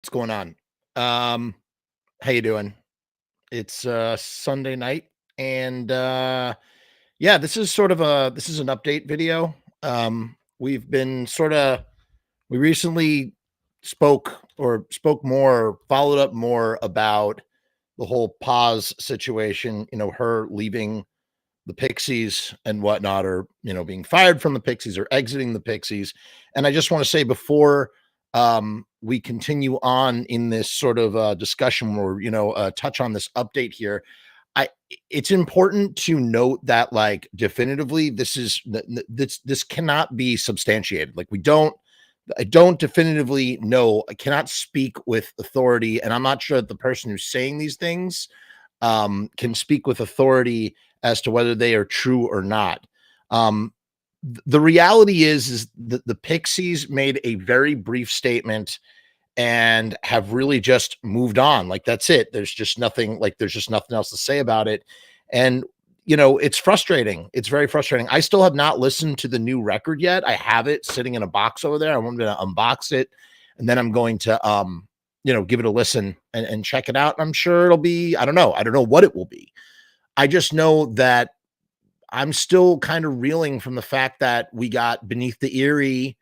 What's going on? How you doing? It's Sunday night and yeah, this is an update video. We've been we recently spoke more, followed up more about the whole Paz situation, her leaving the Pixies and whatnot, or being fired from the Pixies or exiting the Pixies. And I just want to say before we continue on in this sort of discussion, or touch on this update here, I it's important to note that, like, definitively, this cannot be substantiated. Like, I don't definitively know. I cannot speak with authority, and I'm not sure that the person who's saying these things can speak with authority as to whether they are true or not. Um, the reality is that the Pixies made a very brief statement and have really just moved on. Like, that's it. There's just nothing else to say about it. And it's frustrating. It's very frustrating. I still have not listened to the new record yet. I have it sitting in a box over there. I'm going to unbox it, and then I'm going to give it a listen and check it out. I'm sure it'll be, I don't know. I don't know what it will be. I just know that I'm still kind of reeling from the fact that we got Beneath the Eerie,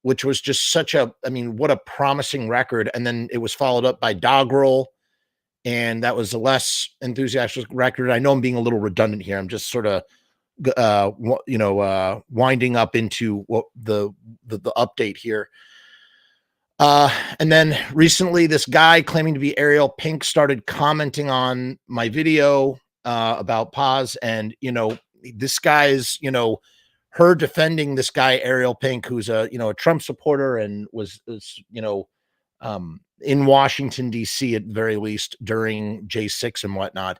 which was just what a promising record. And then it was followed up by Doggerel, and that was a less enthusiastic record. I know I'm being a little redundant here. I'm just sort of, winding up into what the update here. And then recently, this guy claiming to be Ariel Pink started commenting on my video about Paz, and this guy's her defending this guy Ariel Pink, who's a Trump supporter and was in Washington D.C. at the very least during J6 and whatnot.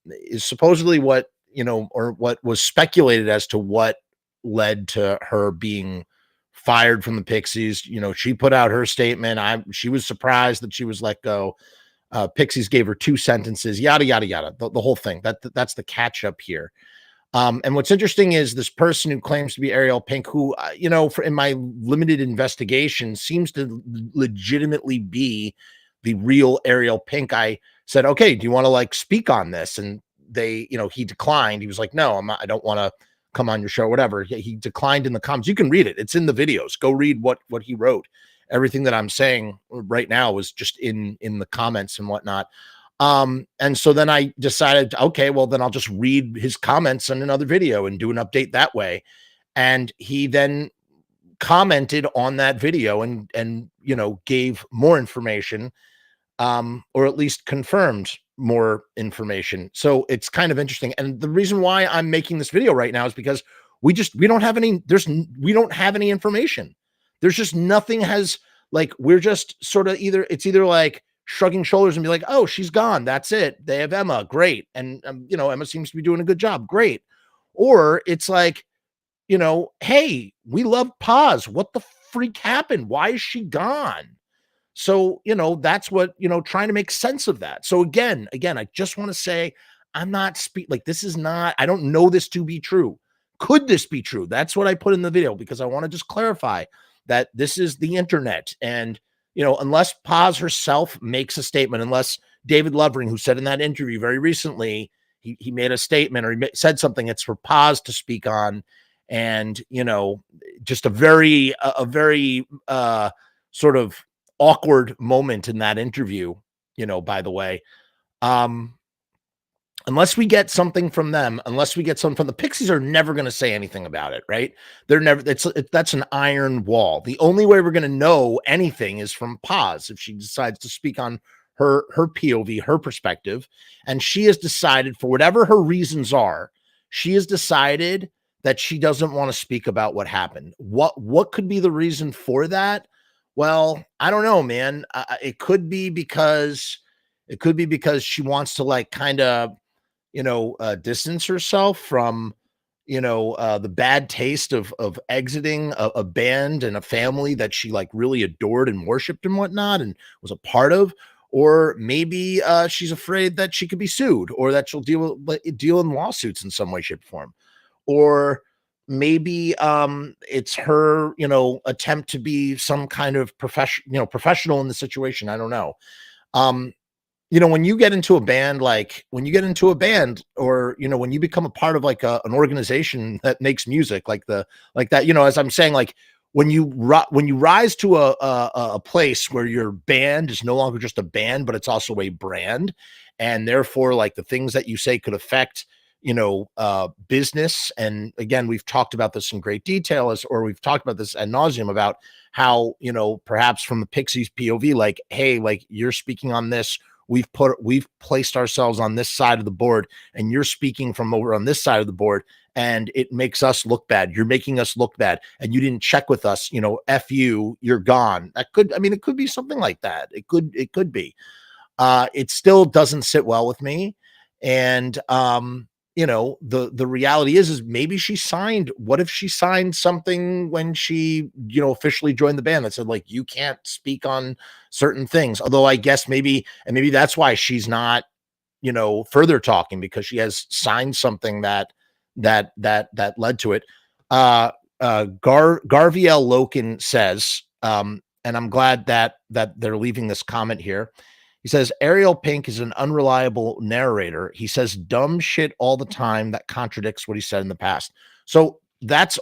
Is supposedly or what was speculated as to what led to her being fired from the Pixies. She put out her statement. She was surprised that she was let go. Pixies gave her 2 sentences, yada, yada, yada, the whole thing. That's the catch up here. And what's interesting is this person who claims to be Ariel Pink, who, in my limited investigation, seems to legitimately be the real Ariel Pink. I said, okay, do you want to speak on this? And he declined. He was like, no, I don't want to come on your show, whatever. He declined in the comments. You can read it. It's in the videos. Go read what he wrote. Everything that I'm saying right now was just in the comments and whatnot. And so then I decided, okay, well, then I'll just read his comments in another video and do an update that way. And he then commented on that video and gave more information, or at least confirmed more information. So it's kind of interesting. And the reason why I'm making this video right now is because we don't have any information. There's just nothing we're just sort of it's either like shrugging shoulders and be like, oh, she's gone. That's it. They have Emma. Great. And, Emma seems to be doing a good job. Great. Or it's like, hey, we love Paz. What the freak happened? Why is she gone? So, that's what, trying to make sense of that. So again, I just want to say, I'm not this is not, I don't know this to be true. Could this be true? That's what I put in the video, because I want to just clarify that this is the internet. And, unless Paz herself makes a statement, unless David Lovering, who said in that interview very recently, he made a statement, or he said something, it's for Paz to speak on. And, just a very sort of awkward moment in that interview, by the way. Unless we get something from them, unless we get something from the Pixies, are never going to say anything about it, right? They're never, that's an iron wall. The only way we're going to know anything is from Paz, if she decides to speak on her POV, her perspective. And she has decided, for whatever her reasons are, she has decided that she doesn't want to speak about what happened. What could be the reason for that? Well, I don't know, man. It could be because she wants to kind of, distance herself from, the bad taste of exiting a band and a family that she really adored and worshiped and whatnot and was a part of. Or maybe she's afraid that she could be sued, or that she'll deal in lawsuits in some way, shape, or form. Or maybe it's her, attempt to be some kind of professional in the situation. I don't know. Um, when you get into a band, or when you become a part of like an organization that makes music like that, as I'm saying, like when you rise to a place where your band is no longer just a band, but it's also a brand, and therefore like the things that you say could affect business. And again, we've talked about this in great detail, or we've talked about this ad nauseum about how, perhaps from the Pixies POV, like, hey, like you're speaking on this, we've placed ourselves on this side of the board, and you're speaking from over on this side of the board, and it makes us look bad. You're making us look bad, and you didn't check with us. F you, you're gone. It could be something like that. It could be. It still doesn't sit well with me. And the reality is maybe she signed. What if she signed something when she officially joined the band that said like you can't speak on certain things? Although I guess maybe that's why she's not further talking, because she has signed something that led to it. Garviel Loken says, and I'm glad that they're leaving this comment here. He says, Ariel Pink is an unreliable narrator. He says dumb shit all the time that contradicts what he said in the past. So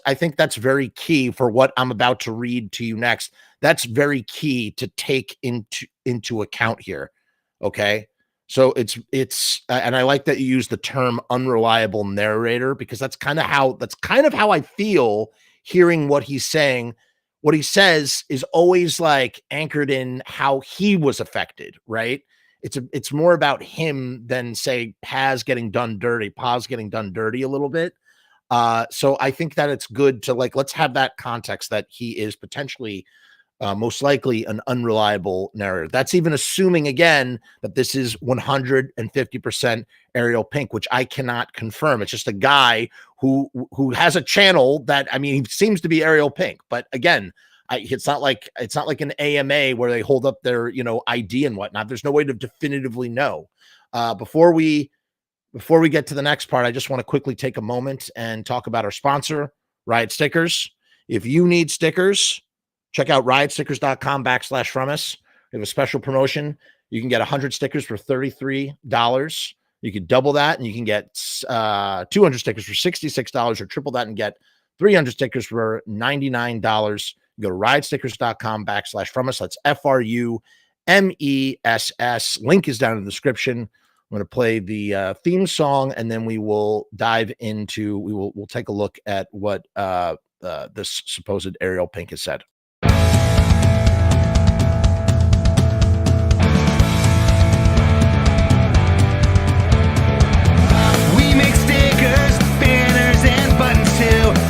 I think that's very key for what I'm about to read to you next. That's very key to take into account here. Okay. So it's and I like that you use the term unreliable narrator, because that's kind of how I feel hearing what he's saying. What he says is always like anchored in how he was affected, right? It's more about him than say Paz getting done dirty a little bit. So I think that it's good to let's have that context that he is potentially most likely an unreliable narrator. That's even assuming, again, that this is 150% Ariel Pink, which I cannot confirm. It's just a guy who has a channel that, he seems to be Ariel Pink. But again, it's not like an AMA where they hold up their, ID and whatnot. There's no way to definitively know. Before we get to the next part, I just want to quickly take a moment and talk about our sponsor, Riot Stickers. If you need stickers, check out riotstickers.com/Frumess. We have a special promotion. You can get 100 stickers for $33. You can double that, and you can get 200 stickers for $66, or triple that and get 300 stickers for $99. You go to riotstickers.com/Frumess. That's FRUMESS. Link is down in the description. I'm going to play the theme song, and then we will dive into, we'll take a look at what this supposed Ariel Pink has said.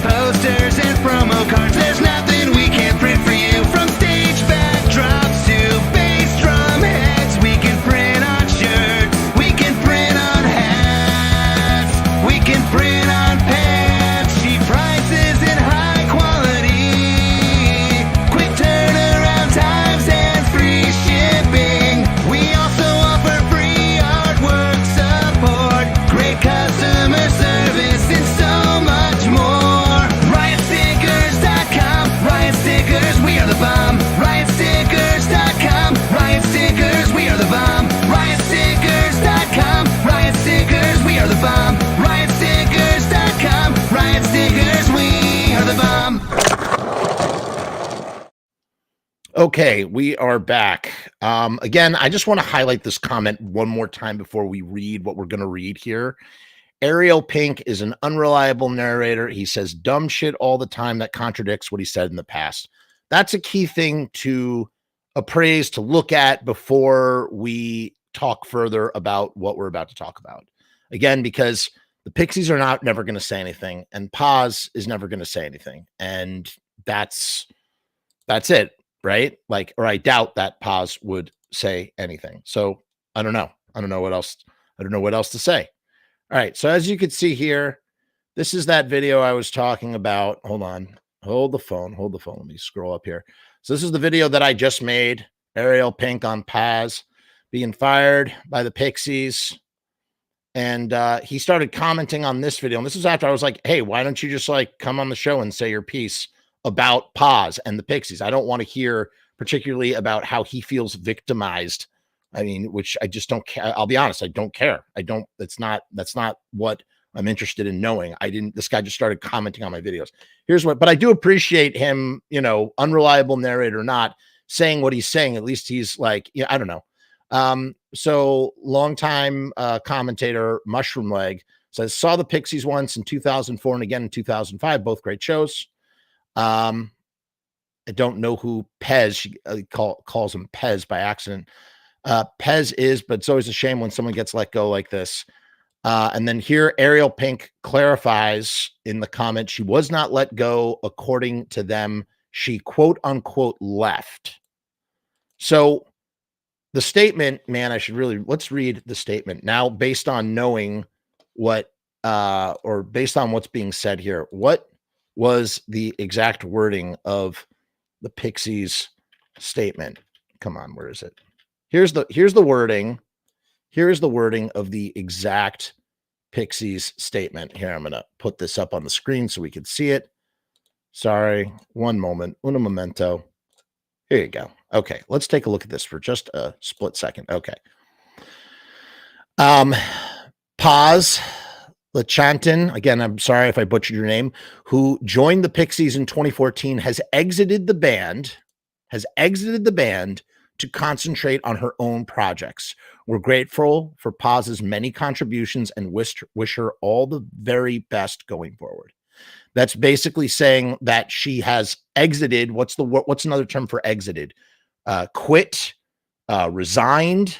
Posters and promo cards, there's nothing we can't print for you. From stage backdrops to bass drum heads, we can print on shirts, we can print on hats, we can print on pants. Cheap prices and high quality, quick turnaround times and free shipping. We also offer free artwork support, great customer service, and so much more. We are the bomb. Riotstickers.com. Riot Stickers, we are the bomb. Riotstickers.com. Riot Stickers, we are the bomb. Riotstickers.com. Riot Stickers, we are the bomb. Okay, we are back. Again, I just want to highlight this comment one more time before we read what we're going to read here. Ariel Pink is an unreliable narrator. He says dumb shit all the time that contradicts what he said in the past. That's a key thing to appraise, to look at before we talk further about what we're about to talk about. Again, because the Pixies are never going to say anything, and Paz is never going to say anything. And that's it, right? Or I doubt that Paz would say anything. So I don't know. I don't know what else to say. All right. So as you can see here, this is that video I was talking about. Hold on. Hold the phone. Let me scroll up here. So this is the video that I just made. Ariel Pink on Paz being fired by the Pixies. And he started commenting on this video. And this is after I was like, hey, why don't you just like come on the show and say your piece about Paz and the Pixies? I don't want to hear particularly about how he feels victimized. I mean, which I just don't care. I'll be honest, I don't care. That's not what I'm interested in knowing. This guy just started commenting on my videos. But I do appreciate him, unreliable narrator or not, saying what he's saying. At least he's like, I don't know. So longtime commentator Mushroom Leg says, saw the Pixies once in 2004 and again in 2005, both great shows. I don't know who Pez, she calls him Pez by accident. Pez is, but it's always a shame when someone gets let go like this. And then here, Ariel Pink clarifies in the comment, she was not let go. According to them, she quote unquote left. So the statement, man, let's read the statement now based on knowing what, or based on what's being said here. What was the exact wording of the Pixies statement? Come on, where is it? Here's the wording. Here's the wording of the exact Pixies statement. Here, I'm going to put this up on the screen so we can see it. Sorry, one moment. Un momento. Here you go. Okay, let's take a look at this for just a split second. Okay. Paz Lenchantin, again, I'm sorry if I butchered your name, who joined the Pixies in 2014, has exited the band to concentrate on her own projects. We're grateful for Paz's many contributions and wish her all the very best going forward. That's basically saying that she has exited. What's another term for exited? Quit, resigned.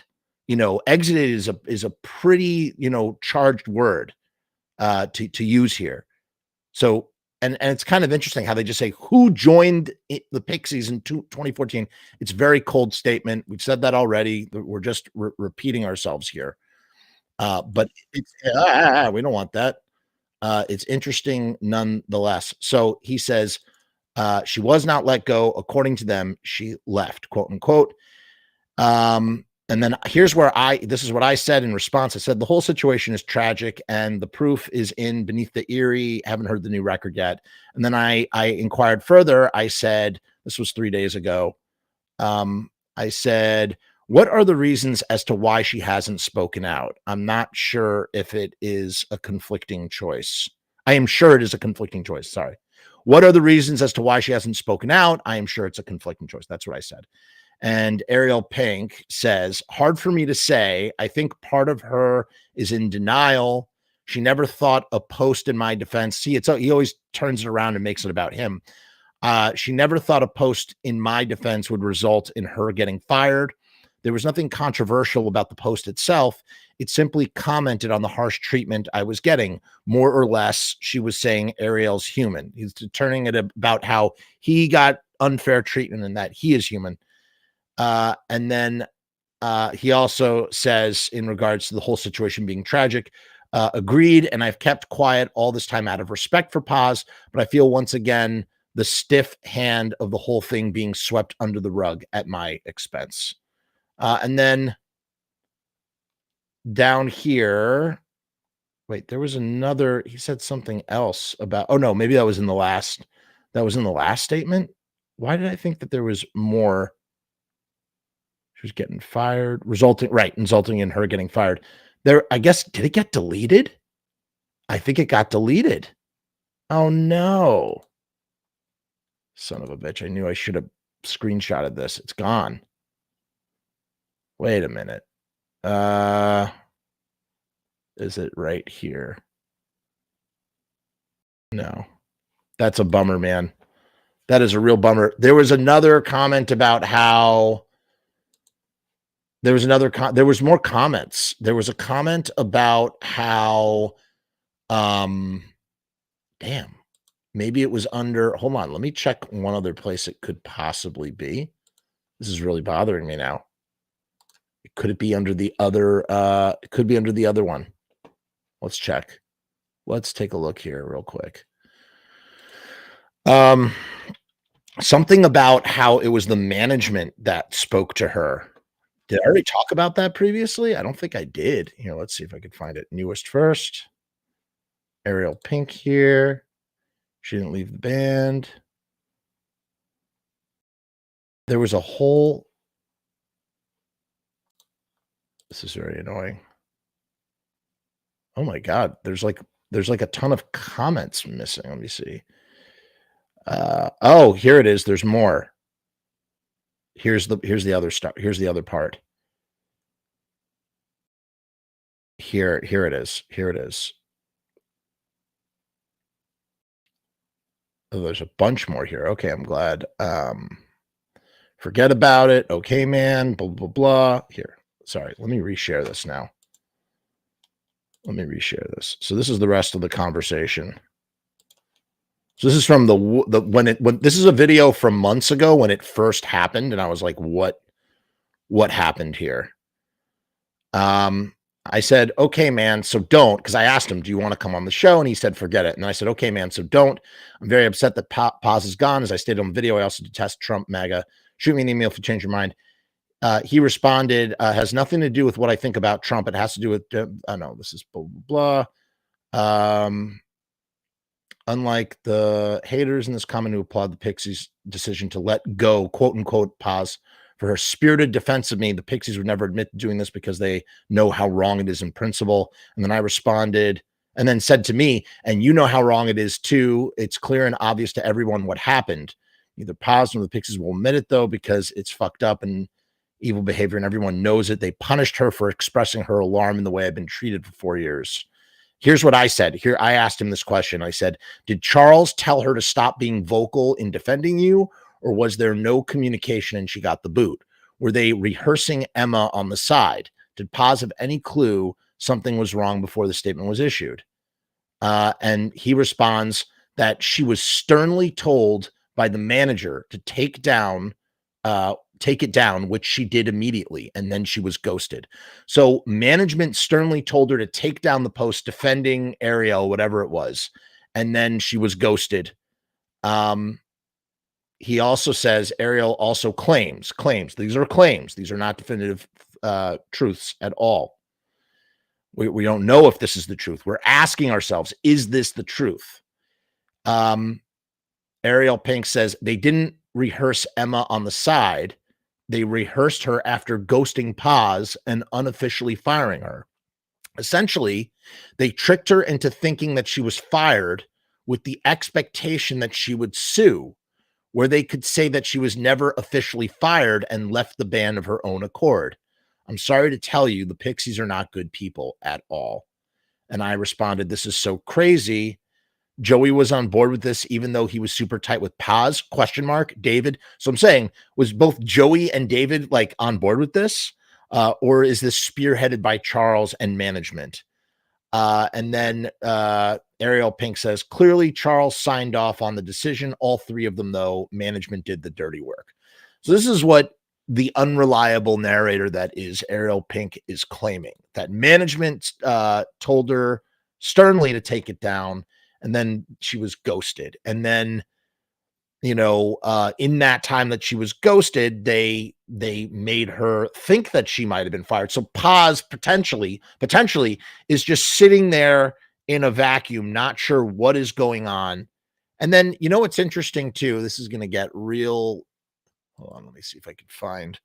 Exited is a pretty, charged word to use here. So, and it's kind of interesting how they just say who joined the Pixies in 2014. It's a very cold statement. We've said that already. We're just repeating ourselves here. But it's, we don't want that. It's interesting nonetheless. So he says, she was not let go. According to them, she left, quote unquote. And then here's where this is what I said in response. I said, the whole situation is tragic and the proof is in Beneath the Eerie. Haven't heard the new record yet. And then I inquired further. I said, this was 3 days ago. I said, what are the reasons as to why she hasn't spoken out? I'm not sure if it is a conflicting choice. I am sure it is a conflicting choice. Sorry. What are the reasons as to why she hasn't spoken out? I am sure it's a conflicting choice. That's what I said. And Ariel Pink says, hard for me to say. I think part of her is in denial. She never thought a post in my defense. See, he always turns it around and makes it about him. She never thought a post in my defense would result in her getting fired. There was nothing controversial about the post itself. It simply commented on the harsh treatment I was getting. More or less, she was saying Ariel's human. He's turning it about how he got unfair treatment and that he is human. And then he also says, in regards to the whole situation being tragic, agreed, and I've kept quiet all this time out of respect for Paz, but I feel once again the stiff hand of the whole thing being swept under the rug at my expense. And then down here, wait, there was another, he said something else about, oh no, maybe that was in the last statement. Why did I think that there was more? She was getting fired, resulting in her getting fired. There, I guess, did it get deleted? I think it got deleted. Oh no. Son of a bitch. I knew I should have screenshotted this. It's gone. Wait a minute. Is it right here? No. That's a bummer, man. That is a real bummer. There was another comment about how there was more comments. There was a comment about how damn, maybe it was under, hold on, let me check one other place it could possibly be. This is really bothering me now. Could it be under the other it could be under the other one? Let's check. Let's take a look here real quick. Something about how it was the management that spoke to her. Did I already talk about that previously? I don't think I did. Here, let's see if I can find it. Newest first. Ariel Pink here. She didn't leave the band. There was a whole this is very annoying. Oh my god, there's like a ton of comments missing. Let me see. Oh, here it is. There's more. Here's the other stuff. Here's the other part. Here it is. Here it is. Oh, there's a bunch more here. Okay, I'm glad. Forget about it. Okay, man. Blah blah blah. Here. Sorry. Let me reshare this now. Let me reshare this. So this is the rest of the conversation. So this is from the when this is a video from months ago when it first happened, and I was like, what happened here? I said, okay, man, so don't, because I asked him, do you want to come on the show? And he said, forget it. And I said, okay, man, so don't. I'm very upset that Paz is gone. As I stated on the video, I also detest Trump MAGA. Shoot me an email if you change your mind. He responded, has nothing to do with what I think about Trump. It has to do with, I know this is blah, blah, blah. Unlike the haters in this comment who applaud the Pixies' decision to let go, quote unquote, Paz, for her spirited defense of me, the Pixies would never admit to doing this because they know how wrong it is in principle. And then I responded and then said to me, and you know how wrong it is too. It's clear and obvious to everyone what happened. Neither Paz nor the Pixies will admit it though, because it's fucked up and evil behavior and everyone knows it. They punished her for expressing her alarm in the way I've been treated for 4 years. Here's what I said. Here, I asked him this question. I said, did Charles tell her to stop being vocal in defending you, or was there no communication and she got the boot? Were they rehearsing Emma on the side? Did Paz have any clue something was wrong before the statement was issued? And he responds that she was sternly told by the manager to take it down, which she did immediately, and then she was ghosted. So management sternly told her to take down the post defending Ariel, whatever it was, and then she was ghosted. He also says Ariel also claims. These are claims. These are not definitive truths at all. We don't know if this is the truth. We're asking ourselves, is this the truth? Ariel Pink says they didn't rehearse Emma on the side. They rehearsed her after ghosting Paz and unofficially firing her. Essentially, they tricked her into thinking that she was fired with the expectation that she would sue, where they could say that she was never officially fired and left the band of her own accord. I'm sorry to tell you, the Pixies are not good people at all. And I responded, this is so crazy. Joey was on board with this, even though he was super tight with Paz, ? David. So I'm saying, was both Joey and David like on board with this? Or is this spearheaded by Charles and management? And then Ariel Pink says, clearly Charles signed off on the decision. All three of them, though, management did the dirty work. So this is what the unreliable narrator that is Ariel Pink is claiming, that management told her sternly to take it down, and then she was ghosted. And then, in that time that she was ghosted, they made her think that she might have been fired. So Paz potentially is just sitting there in a vacuum, not sure what is going on. And then, what's interesting too, this is going to get real. Hold on, let me see if I can find.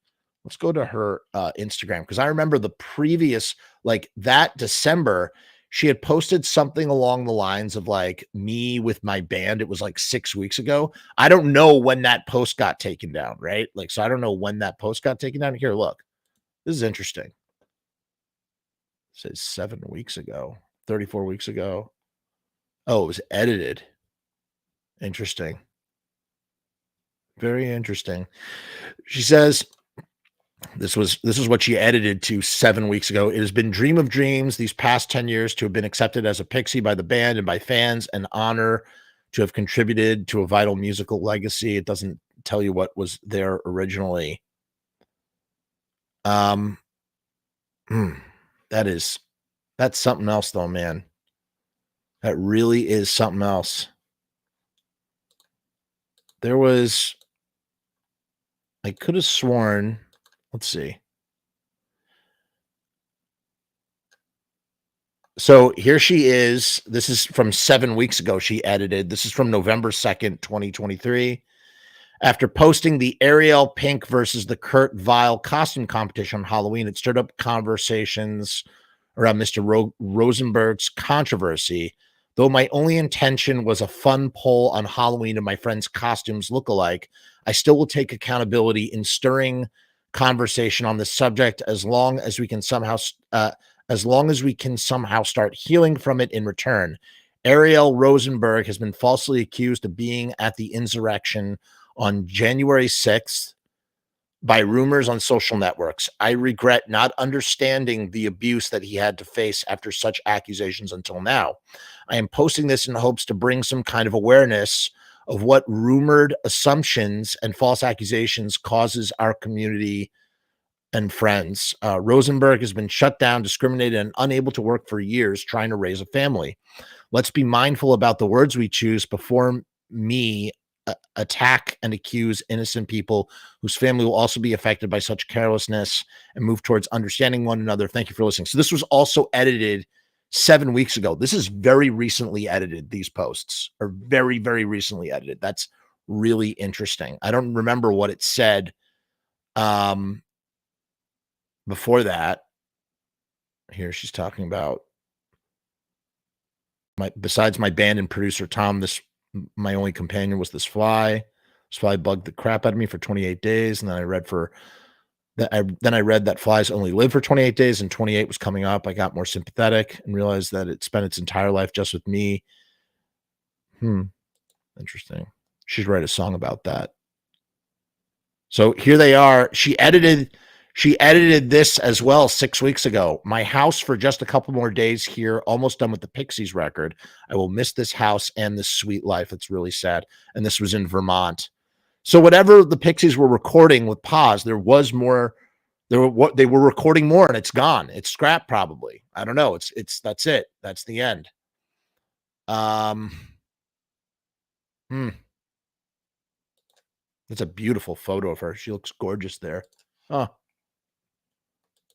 Let's go to her Instagram, because I remember the previous, like that December, she had posted something along the lines of like me with my band. It was like 6 weeks ago. I don't know when that post got taken down, right? Like, so I don't know when that post got taken down. Here, look, this is interesting. It says 7 weeks ago, 34 weeks ago. Oh, it was edited. Interesting. Very interesting. She says, this is what she edited to 7 weeks ago. It has been dream of dreams these past 10 years to have been accepted as a Pixie by the band and by fans, an honor to have contributed to a vital musical legacy. It doesn't tell you what was there originally. That's something else though, man. That really is something else. I could have sworn, let's see. So here she is. This is from 7 weeks ago. She edited. This is from November 2nd, 2023. After posting the Ariel Pink versus the Kurt Vile costume competition on Halloween, it stirred up conversations around Mr. Rosenberg's controversy. Though my only intention was a fun poll on Halloween and my friends' costumes look alike, I still will take accountability in stirring conversation on this subject as long as we can somehow start healing from it in return. Ariel Rosenberg has been falsely accused of being at the insurrection on January 6th by rumors on social networks. I regret not understanding the abuse that he had to face after such accusations until now. I am posting this in hopes to bring some kind of awareness of what rumored assumptions and false accusations causes our community and friends. Rosenberg has been shut down, discriminated, and unable to work for years trying to raise a family. Let's be mindful about the words we choose before me attack and accuse innocent people whose family will also be affected by such carelessness and move towards understanding one another. Thank you for listening. So this was also edited 7 weeks ago. This is very recently edited. These posts are very, very recently edited. That's really interesting. I don't remember what it said before that. Here she's talking about besides my band and producer Tom, my only companion was this fly. This fly bugged the crap out of me for 28 days. And then I read that flies only live for 28 days and 28 was coming up. I got more sympathetic and realized that it spent its entire life just with me. Interesting. She'd write a song about that. So here they are. She edited this as well 6 weeks ago. My house for just a couple more days here, almost done with the Pixies record. I will miss this house and this sweet life. It's really sad. And this was in Vermont. So whatever the Pixies were recording with Paz, there was more. They were recording more, and it's gone. It's scrapped probably. I don't know. That's it. That's the end. It's a beautiful photo of her. She looks gorgeous there. Oh.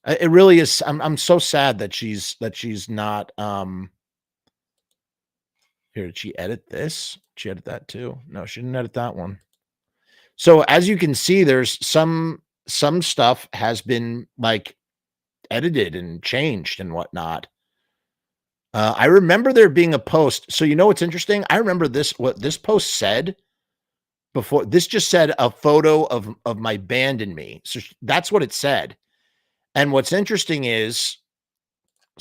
It really is. I'm so sad that she's not. Here, did she edit this? She edit that too? No, she didn't edit that one. So as you can see, there's some stuff has been like edited and changed and whatnot. I remember there being a post. So you know what's interesting? I remember what this post said before. This just said a photo of my band and me. So that's what it said. And what's interesting is,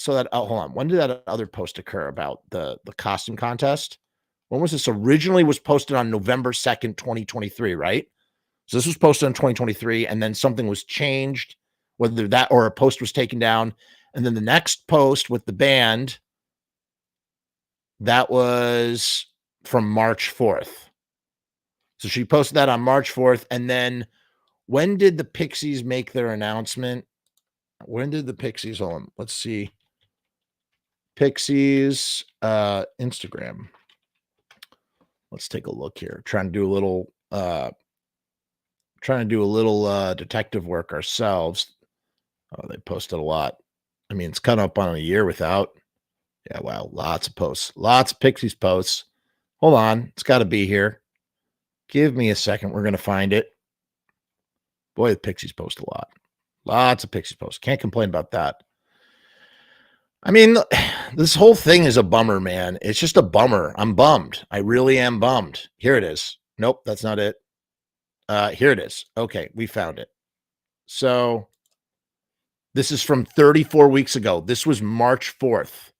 hold on. When did that other post occur about the costume contest? When was this? Originally was posted on November 2nd, 2023, right? So this was posted in 2023, and then something was changed, whether that or a post was taken down. And then the next post with the band, that was from March 4th. So she posted that on March 4th. And then when did the Pixies make their announcement? When did the Pixies, hold on, let's see. Pixies Instagram. Let's take a look here. Trying to do a little detective work ourselves. Oh, they posted a lot. I mean, it's cut up on a year without. Yeah, wow, lots of posts. Lots of Pixies posts. Hold on. It's got to be here. Give me a second. We're going to find it. Boy, the Pixies post a lot. Lots of Pixies posts. Can't complain about that. I mean, this whole thing is a bummer, man. It's just a bummer. I'm bummed. I really am bummed. Here it is. Nope, that's not it. Here it is. Okay, we found it. So this is from 34 weeks ago. This was March 4th.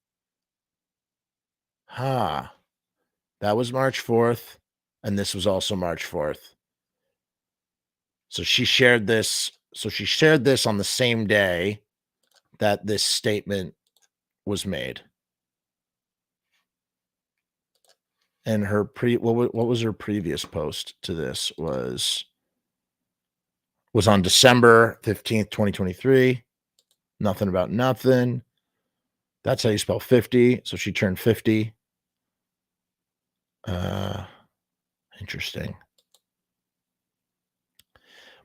That was March 4th. And this was also March 4th. So she shared this. So she shared this on the same day that this statement was made. And her what was her previous post to this was on December 15th, 2023. Nothing about nothing. That's how you spell 50. So she turned 50. Interesting.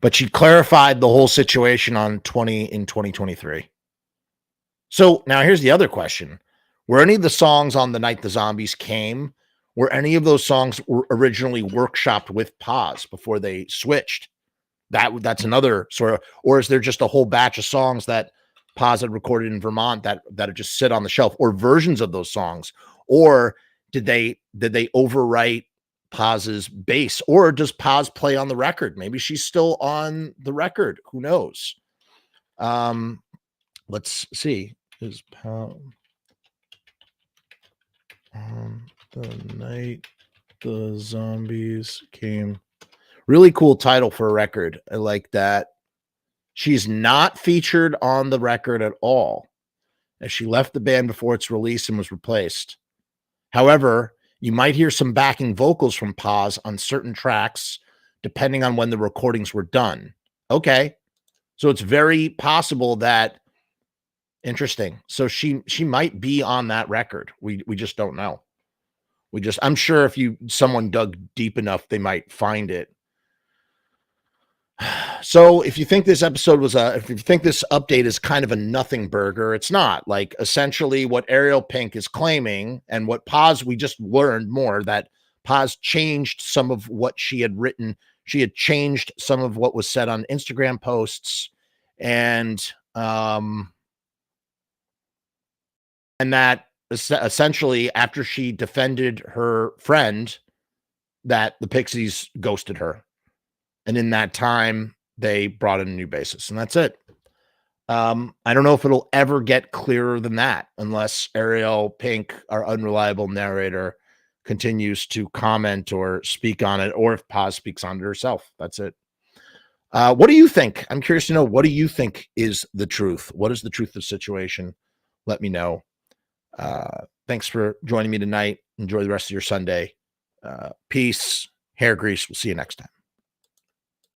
But she clarified the whole situation in 2023. So now here's the other question. Were any of the songs on The Night the Zombies Came, were any of those songs were originally workshopped with Paz before they switched? That's another sort of, or is there just a whole batch of songs that Paz had recorded in Vermont that just sit on the shelf, or versions of those songs? Or did they overwrite Paz's bass, or does Paz play on the record? Maybe she's still on the record. Who knows? Let's see. Is Paz on The Night the Zombies Came? Really cool title for a record. I like that. She's not featured on the record at all, as she left the band before its release and was replaced. However, you might hear some backing vocals from Paz on certain tracks, depending on when the recordings were done. Okay. So it's very possible that, interesting. So she might be on that record. We just don't know. I'm sure if someone dug deep enough, they might find it. So if you think this if you think this update is kind of a nothing burger, it's not. Like, essentially what Ariel Pink is claiming, and what Paz, we just learned more, that Paz changed some of what she had written. She had changed some of what was said on Instagram posts, and that essentially, after she defended her friend, that the Pixies ghosted her. And in that time, they brought in a new bassist, and that's it. I don't know if it'll ever get clearer than that, unless Ariel Pink, our unreliable narrator, continues to comment or speak on it, or if Paz speaks on it herself. That's it. What do you think? I'm curious to know, what do you think is the truth? What is the truth of the situation? Let me know. Thanks for joining me tonight. Enjoy the rest of your Sunday. Peace. Hair grease. We'll see you next time.